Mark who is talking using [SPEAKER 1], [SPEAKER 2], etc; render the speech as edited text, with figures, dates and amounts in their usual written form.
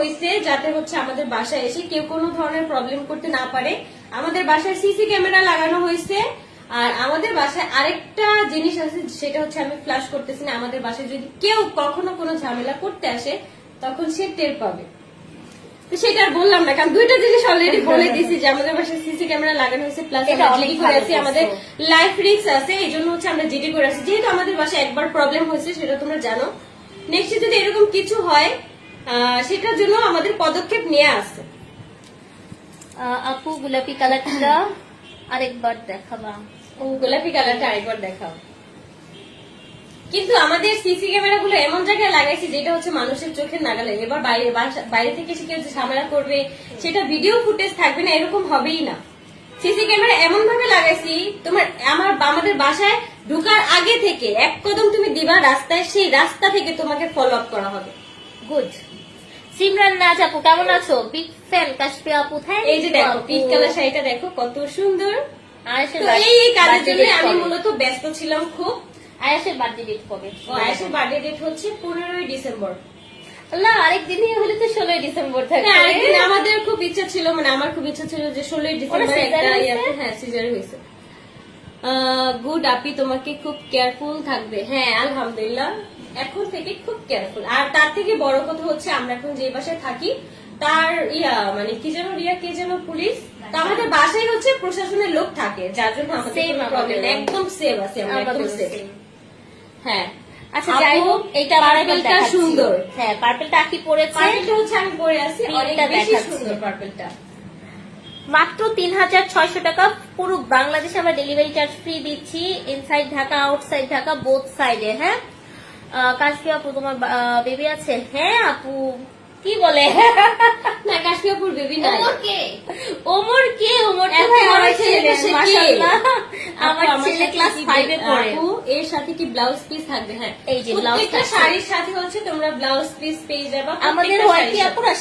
[SPEAKER 1] হয়েছে যাতে হচ্ছে আমাদের বাসায় এসে কেউ কোনো ধরনের প্রবলেম করতে না পারে। আমাদের বাসায় সিসি ক্যামেরা লাগানো হয়েছে। আর আমাদের বাসায় আরেকটা জিনিস আছে, সেটা হচ্ছে আমি ফ্ল্যাশ করতেছি না। আমাদের বাসায় যদি কেউ কখনো কোনো ঝামেলা করতে আসে তখন সে টের পাবে। তো সেটা আর বললাম না, কারণ দুইটা জিনিস অলরেডি বলে দিয়েছি যে আমাদের বাসায় সিসি ক্যামেরা লাগানো হয়েছে, প্লাস আমরা জিডি করে আছি, আমাদের লাইফ রিস্ক আছে, এই জন্য হচ্ছে আমরা জিডি করে আছি। যেহেতু আমাদের বাসায় একবার প্রবলেম হয়েছে সেটা তোমরা জানো, নেক্সট যদি এরকম কিছু হয় সেটার জন্য আমাদের পদক্ষেপ নিয়ে আসছে।
[SPEAKER 2] আপু গোলাপি কালারটা আরেকবার দেখাবা।
[SPEAKER 1] ও গোলাপি কালারটা আরেকবার দেখাও। কিন্তু আমাদের সিসি ক্যামেরা গুলো এমন জায়গায় লাগাইছি যেটা হচ্ছে মানুষের চোখের নাগালে। এবার বাইরে থেকে এসে কেউ যে ঝামেলা করবে সেটা ভিডিও ফুটেজ থাকবে না, এরকম হবেই না। সিসি ক্যামেরা এমন ভাবে লাগাইছি আমাদের বাসায় ঢুকার আগে থেকে এক কদম তুমি দিবা রাস্তায়, সেই রাস্তা থেকে তোমাকে ফলো আপ করা হবে।
[SPEAKER 2] গুড। সিমরান নাজ আপু কেমন আছো? বিগ ফ্যান কাশফি আপু।
[SPEAKER 1] এই যে দেখো পিঙ্ক কালার শাড়িটা দেখো কত সুন্দর।
[SPEAKER 2] আয়েশের
[SPEAKER 1] তো এই কাজের জন্য আমি মূলত ব্যস্ত ছিলাম খুব।
[SPEAKER 2] আয়েশের বার্থডে ডেট কবে?
[SPEAKER 1] আয়েশের বার্থডে ডেট হচ্ছে 15ই ডিসেম্বর।
[SPEAKER 2] আল্লাহ, আরেকদিনই হলে তো 16ই ডিসেম্বর থাকে।
[SPEAKER 1] আরেকদিন আমাদের খুব ইচ্ছা ছিল, মানে আমার খুব ইচ্ছা ছিল যে 16ই ডিসেম্বর একটা সিজার হয়েছে। গুড আপি, তোমাকে খুব কেয়ারফুল থাকবে। হ্যাঁ আলহামদুলিল্লাহ, এখন থেকে খুব কেয়ারফুল। আর তার থেকে বড় কথা হচ্ছে আমরা এখন যে বাসায় থাকি তার মানে কি যেন রিয়া কে যেন পুলিশ, তো আমাদের বাসায় হচ্ছে প্রশাসনের লোক থাকে, যার জন্য আমাদের কোনো প্রবলেম নেই, একদম সেভ আছে, আমরা একদম সেভ। হ্যাঁ
[SPEAKER 2] আচ্ছা, যাই হোক, এইটা
[SPEAKER 1] পার্পলটা সুন্দর।
[SPEAKER 2] হ্যাঁ, পার্পলটা কি পরেছে?
[SPEAKER 1] পার্পলটা হচ্ছে আমি পরে আছি, অনেক বেশি সুন্দর পার্পলটা।
[SPEAKER 2] মাত্র 3600 টাকা। পুরো বাংলাদেশে আমরা ডেলিভারি চার্জ ফ্রি দিচ্ছি, inside Dhaka outside Dhaka both সাইডে। হ্যাঁ কাশফি আপু তোমার বেবি আছে? হ্যাঁ আপু কি বলে
[SPEAKER 1] না, কাশফি আপুর বেবি নাই।
[SPEAKER 2] ওমর কে? ওমর তো আমার ছেলে, মাশাআল্লাহ। আমার ছেলে ক্লাস 5 এ পড়ে।
[SPEAKER 1] আপু এর সাথে কি ব্লাউজ পিস থাকবে? হ্যাঁ,
[SPEAKER 2] এই যে ব্লাউজটা
[SPEAKER 1] শাড়ির সাথে হচ্ছে তোমরা ব্লাউজ পিস পেয়ে যাবে।
[SPEAKER 2] আমাদের হোয়াইট আপুরা